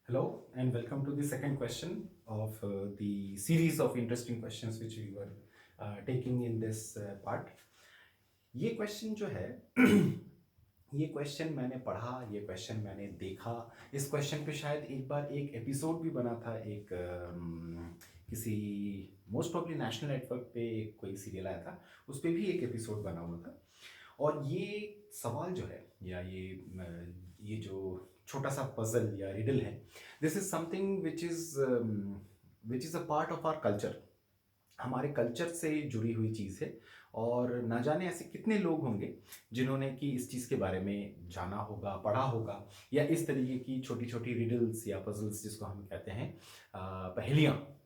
Hello and welcome to the second question of the series of interesting questions which we were taking in this part. ये question जो है ये question मैंने पढ़ा, ये question मैंने देखा। इस क्वेश्चन पे शायद एक बार एक एपिसोड भी बना था, एक किसी मोस्ट प्रॉब्ली नेशनल नेटवर्क पे एक कोई सीरियल आया था, उस पे भी एक एपिसोड बना हुआ था। और ये सवाल जो है या ये जो छोटा सा पजल या रिडल है, this is something which is a part of our culture. हमारे कल्चर से जुड़ी हुई चीज़ है और ना जाने ऐसे कितने लोग होंगे जिन्होंने कि इस चीज़ के बारे में जाना होगा, पढ़ा होगा, या इस तरीके की छोटी छोटी रिडल्स या पजल्स जिसको हम कहते हैं पहेलियाँ,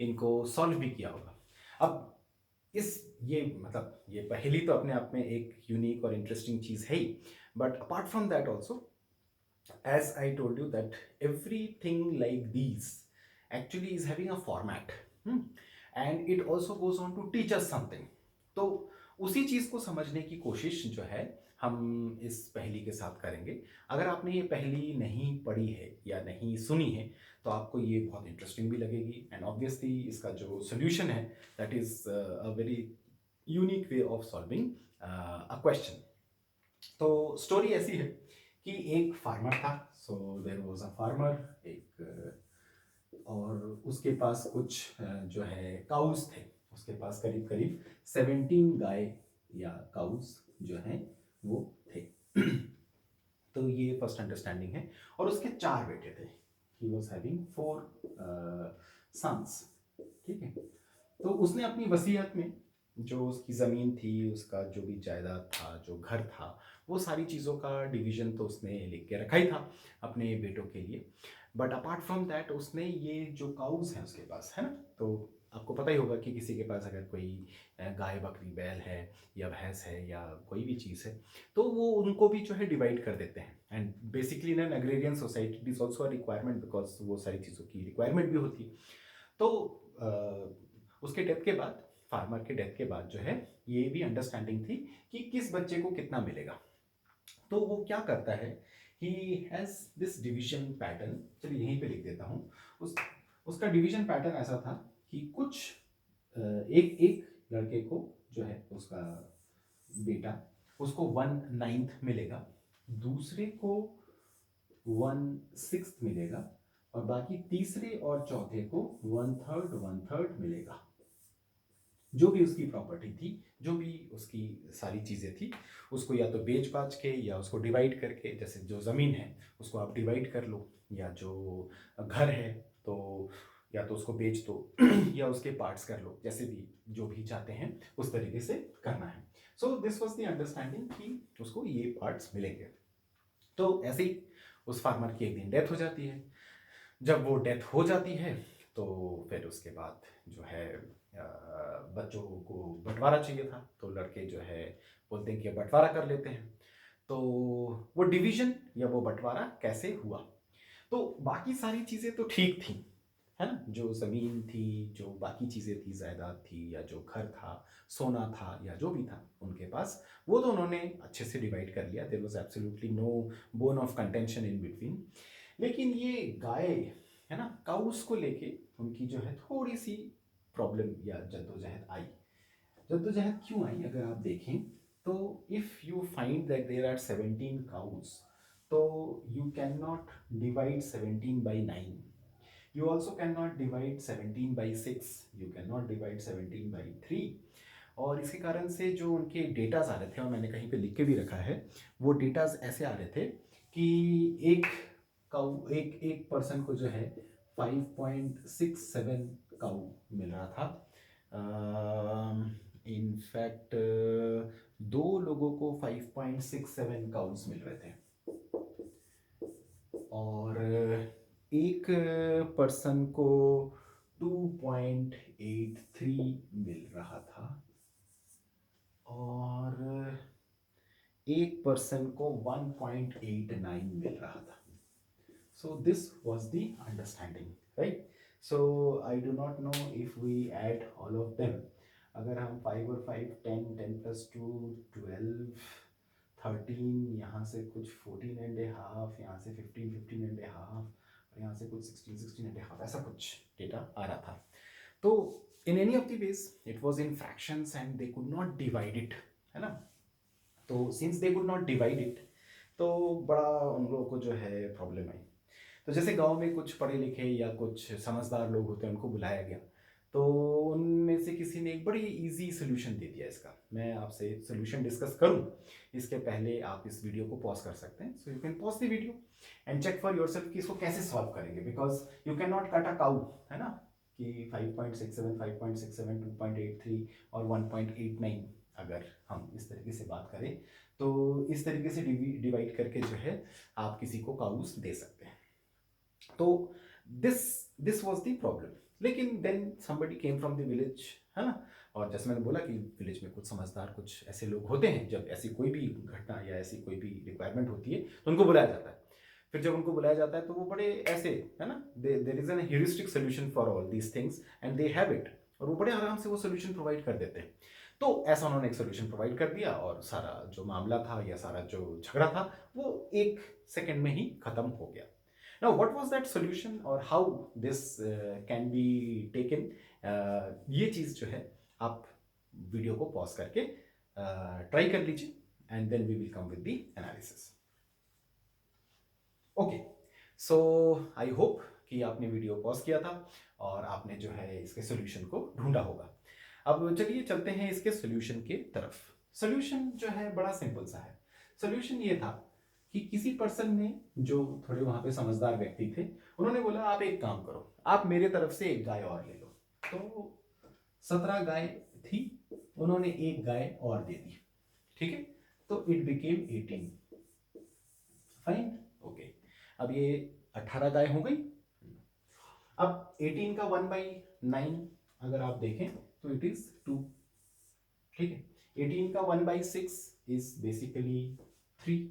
इनको सॉल्व भी किया होगा। अब इस ये मतलब ये पहेली तो अपने आप में एक यूनिक और इंटरेस्टिंग चीज़ है ही, but apart from that also, as I told you that everything like these actually is having a format, and it also goes on to teach us something. तो उसी चीज़ को समझने की कोशिश जो है हम इस पहेली के साथ करेंगे। अगर आपने ये पहेली नहीं पढ़ी है या नहीं सुनी है तो आपको ये बहुत इंटरेस्टिंग भी लगेगी, एंड ऑब्वियसली इसका जो सोल्यूशन है that is a very unique way of solving a question. तो स्टोरी ऐसी है कि एक फार्मर था। So there was a farmer, एक और उसके पास कुछ जो है काउस थे। उसके पास करीब करीब 17 गाय या काउस जो हैं वो थे। तो ये फर्स्ट अंडरस्टैंडिंग है। और उसके 4 बेटे थे। He was having 4 sons. ठीक है। तो उसने अपनी वसीयत में जो उसकी ज़मीन थी, उसका जो भी जायदाद था, जो घर था, वो सारी चीज़ों का डिवीज़न तो उसने लिख के रखा ही था अपने बेटों के लिए। बट अपार्ट फ्रॉम दैट उसने ये जो काउज़ हैं उसके पास, है ना? तो आपको पता ही होगा कि किसी के पास अगर कोई गाय, बकरी, बैल है या भैंस है या कोई भी चीज़ है, तो वो उनको भी जो है डिवाइड कर देते हैं। And basically in an agrarian society it is also a requirement, because वो सारी चीज़ों की रिक्वायरमेंट भी होती है। तो उसके डेथ के बाद, फार्मर के डेथ के बाद जो है ये भी अंडरस्टैंडिंग थी कि किस बच्चे को कितना मिलेगा। तो वो क्या करता है, he has this division pattern. चलिए यहीं पे लिख देता हूँ। उस उसका डिवीजन पैटर्न ऐसा था कि कुछ एक एक लड़के को जो है उसका बेटा, उसको 1/9 मिलेगा, दूसरे को 1/6 मिलेगा, और बाकी तीसरे और चौथे को 1/3 मिलेगा। जो भी उसकी प्रॉपर्टी थी, जो भी उसकी सारी चीज़ें थी, उसको या तो बेच बाच के या उसको डिवाइड करके, जैसे जो ज़मीन है उसको आप डिवाइड कर लो, या जो घर है तो या तो उसको बेच दो या उसके पार्ट्स कर लो, जैसे भी जो भी चाहते हैं उस तरीके से करना है। So this was the understanding कि उसको ये पार्ट्स मिलेंगे। तो ऐसे ही उस फार्मर की एक दिन डेथ हो जाती है। जब वो डेथ हो जाती है तो फिर उसके बाद जो है बच्चों को बंटवारा चाहिए था, तो लड़के जो है बोलते हैं कि अब बंटवारा कर लेते हैं। तो वो डिवीजन या वो बंटवारा कैसे हुआ, तो बाकी सारी चीज़ें तो ठीक थी, है ना? जो ज़मीन थी, जो बाकी चीज़ें थी, जायदाद थी, या जो घर था, सोना था, या जो भी था उनके पास, वो तो उन्होंने अच्छे से डिवाइड कर लिया। There was absolutely no bone of contention in between. लेकिन ये गाय, है ना, काउस को लेके उनकी जो है थोड़ी सी प्रॉब्लम या जद्दोजहद आई। जद्दोजहद क्यों आई अगर आप देखें तो, if you find that there are 17 cows, तो you can not divide 17 by 9। You also cannot divide 17 by 6, you cannot divide 17 by 3। और इसके कारण से जो उनके डेटाज आ रहे थे, और मैंने कहीं पे लिख के भी रखा है, वो डेटाज ऐसे आ रहे थे कि एक काउ एक एक पर्सन को जो है 5.67 काउ मिल रहा था। इनफैक्ट दो लोगों को 5.67 काउस मिल रहे थे, और एक पर्सन को 2.83 मिल रहा था, और एक पर्सन को 1.89 मिल रहा था। So this was the understanding, right? So I do not know if we add all of them. अगर हम 5 और 5, 10, 10 plus 2, 12, 13, यहाँ से कुछ 14 एंड ए हाफ, यहाँ से 15, 15 एंड ए हाफ, और यहाँ 16.5 ऐसा कुछ डेटा आ रहा था। तो in any of the ways it was in fractions and they could not divide it, है ना। तो since they could not divide it, तो बड़ा उन लोगों को जो है प्रॉब्लम आई। तो जैसे गांव में कुछ पढ़े लिखे या कुछ समझदार लोग होते हैं, उनको बुलाया गया, तो उनमें से किसी ने एक बड़ी इजी सोल्यूशन दे दिया इसका। मैं आपसे सोल्यूशन डिस्कस करूं इसके पहले आप इस वीडियो को पॉज कर सकते हैं। So you can pause the video and check for yourself कि इसको कैसे सॉल्व करेंगे, because you can not cut a cow, है ना, कि 5.67, 5.67, 2.83 और 1.89 अगर हम इस तरीके से बात करें तो इस तरीके से डिवाइड करके जो है आप किसी को काउस दे सकते हैं। तो दिस वाज द प्रॉब्लम। लेकिन then somebody came from the village, है ना, और जैसे मैंने बोला कि विलेज में कुछ समझदार कुछ ऐसे लोग होते हैं, जब ऐसी कोई भी घटना या ऐसी कोई भी रिक्वायरमेंट होती है तो उनको बुलाया जाता है। फिर जब उनको बुलाया जाता है तो वो बड़े ऐसे, है ना, there is an heuristic solution for all these things and they have it, और वो बड़े आराम से वो सोल्यूशन प्रोवाइड कर देते हैं। तो ऐसा उन्होंने एक सोल्यूशन प्रोवाइड कर दिया और सारा जो मामला था या सारा जो झगड़ा था वो 1 सेकंड में ही खत्म हो गया। Now, what was that solution or how this can be taken? ये चीज़ जो है आप वीडियो को पॉज करके ट्राई कर लीजिए and then we will come with the analysis. Okay, so I hope कि आपने वीडियो पॉज किया था और आपने जो है इसके सोल्यूशन को ढूंढा होगा। अब चलिए चलते हैं इसके सोल्यूशन के तरफ। सोल्यूशन जो है बड़ा सिंपल सा है। सोल्यूशन ये था कि किसी पर्सन ने, जो थोड़े वहां पे समझदार व्यक्ति थे, उन्होंने बोला आप एक काम करो, आप मेरे तरफ से एक गाय और ले लो। तो 17 गाय थी, उन्होंने एक गाय और दे दी, ठीक है, तो इट बिकेम 18। Fine, okay. अब ये 18 गाय हो गई। अब 18 का 1/9 अगर आप देखें तो इट इज 2, ठीक है। 18 का 1/6 इज बेसिकली 3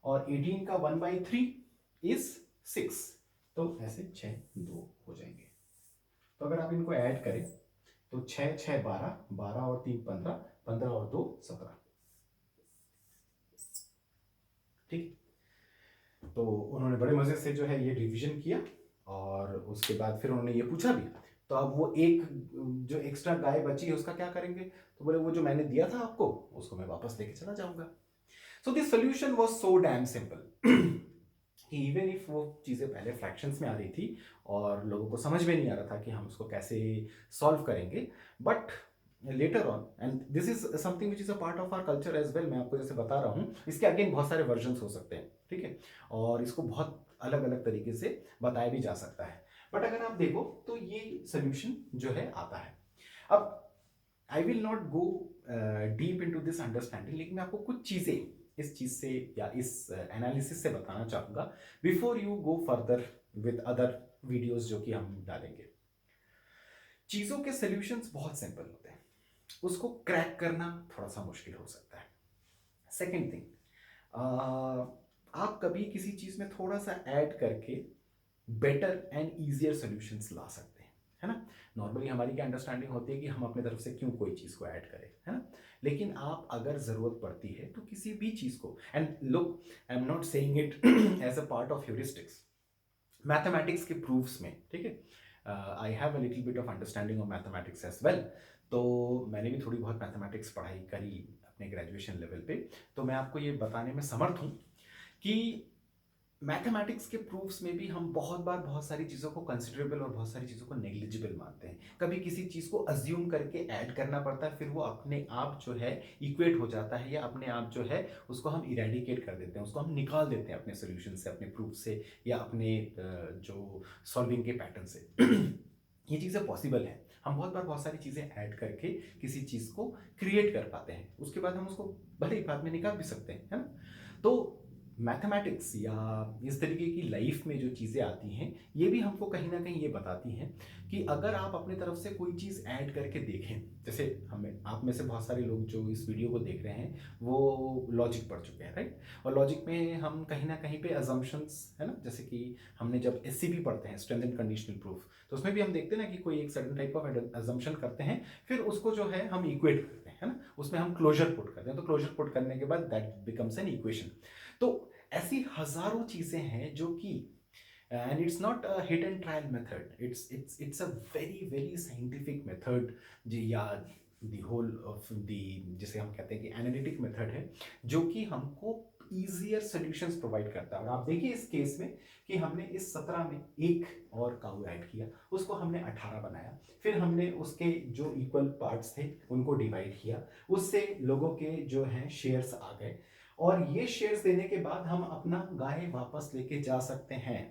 और 18 का 1/3 इज 6, तो ऐसे 6 2 हो जाएंगे। तो अगर आप इनको ऐड करें तो 6 6 12, 12 और 3 15, 15 और 2 17, ठीक। तो उन्होंने बड़े मजे से जो है ये रिवीजन किया और उसके बाद फिर उन्होंने ये पूछा भी, तो अब वो एक जो एक्स्ट्रा गाय बची है उसका क्या करेंगे, तो बोले वो जो मैंने दिया था आपको उसको मैं वापस लेके चला जाऊंगा। So this solution was so damn simple कि इवन इफ वो चीज़ें पहले फ्रैक्शंस में आ रही थी और लोगों को समझ में नहीं आ रहा था कि हम उसको कैसे सॉल्व करेंगे, but later on, and this is something which is a part of our culture as well. मैं आपको जैसे बता रहा हूँ, इसके अगेन बहुत सारे वर्जन्स हो सकते हैं, ठीक है, और इसको बहुत अलग अलग तरीके से बताया भी जा सकता है। बट अगर आप देखो तो ये सोल्यूशन जो है आता है। अब I will not go deep into this understanding, लेकिन मैं आपको कुछ चीज़ें इस चीज़ से या इस एनालिसिस से बताना चाहूँगा before you go further with other videos जो कि हम डालेंगे। चीज़ों के सॉल्यूशंस बहुत सिंपल होते हैं, उसको क्रैक करना थोड़ा सा मुश्किल हो सकता है। सेकेंड थिंग, आप कभी किसी चीज़ में थोड़ा सा ऐड करके बेटर एंड ईजियर सॉल्यूशंस ला सकते हैं, है ना। नॉर्मली हमारी क्या अंडरस्टैंडिंग होती है कि हम अपने तरफ से क्यों कोई चीज़ को ऐड करें, है ना। लेकिन आप अगर ज़रूरत पड़ती है तो किसी भी चीज़ को, and look I am not saying it as a part of heuristics, mathematics के प्रूफ्स में, ठीक है, I have a little bit of understanding of mathematics as well. तो मैंने भी थोड़ी बहुत मैथमेटिक्स पढ़ाई करी अपने ग्रेजुएशन लेवल पे, तो मैं आपको ये बताने में समर्थ हूँ कि मैथमेटिक्स के प्रूफ्स में भी हम बहुत बार बहुत सारी चीज़ों को कंसिडरेबल और बहुत सारी चीज़ों को नेग्लिजिबल मानते हैं। कभी किसी चीज़ को अज्यूम करके ऐड करना पड़ता है, फिर वो अपने आप जो है इक्वेट हो जाता है या अपने आप जो है उसको हम इरेडिकेट कर देते हैं, उसको हम निकाल देते हैं अपने सोल्यूशन से, अपने प्रूफ से या अपने जो सॉल्विंग के पैटर्न से। ये चीज़ें पॉसिबल है, हम बहुत बार बहुत सारी चीज़ें ऐड करके किसी चीज़ को क्रिएट कर पाते हैं, उसके बाद हम उसको भले ही बाद में निकाल भी सकते हैं, है ना। तो मैथमेटिक्स या इस तरीके की लाइफ में जो चीज़ें आती हैं ये भी हमको कहीं ना कहीं ये बताती हैं कि अगर आप अपने तरफ से कोई चीज़ ऐड करके देखें, जैसे हमें आप में से बहुत सारे लोग जो इस वीडियो को देख रहे हैं वो लॉजिक पढ़ चुके हैं, राइट। और लॉजिक में हम कहीं ना कहीं पे अजम्पशंस, है ना, जैसे कि हमने जब एससीपी पढ़ते हैं, स्ट्रेंथ एंड कंडीशनल प्रूफ, तो उसमें भी हम देखते हैं ना कि कोई एक सर्टेन टाइप ऑफ अजम्पशन करते हैं, फिर उसको जो है हम इक्वेट करते हैं, है ना, उसमें हम क्लोजर पुट करते हैं, तो क्लोजर पुट करने के बाद दैट बिकम्स एन इक्वेशन। तो ऐसी हजारों चीजें हैं जो कि and it's not a hit and trial method. It's a very scientific method जी, या the whole of the, जिसे हम कहते हैं कि एनालिटिक मेथड है, जो कि हमको ईजियर सॉल्यूशंस प्रोवाइड करता है। और आप देखिए इस केस में कि हमने इस 17 में एक और काऊ ऐड किया, उसको हमने 18 बनाया, फिर हमने उसके जो इक्वल पार्ट्स थे उनको डिवाइड किया, उससे लोगों के जो हैं शेयर्स आ गए, और ये शेयर्स देने के बाद हम अपना गाय वापस लेके जा सकते हैं।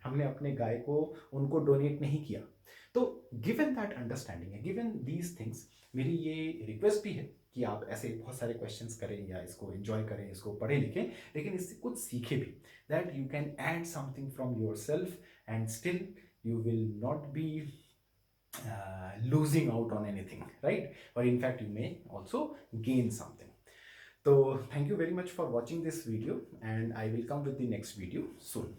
हमने अपने गाय को उनको डोनेट नहीं किया। तो गिवन दैट अंडरस्टैंडिंग है, गिवन दीज थिंग्स, मेरी ये रिक्वेस्ट भी है कि आप ऐसे बहुत सारे क्वेश्चंस करें या इसको एंजॉय करें, इसको पढ़ें लिखें, लेकिन इससे कुछ सीखें भी, that you can add something from your self and still you will not be losing out on anything, right? Or in fact you may also gain something. So thank you very much for watching this video, and I will come with the next video soon.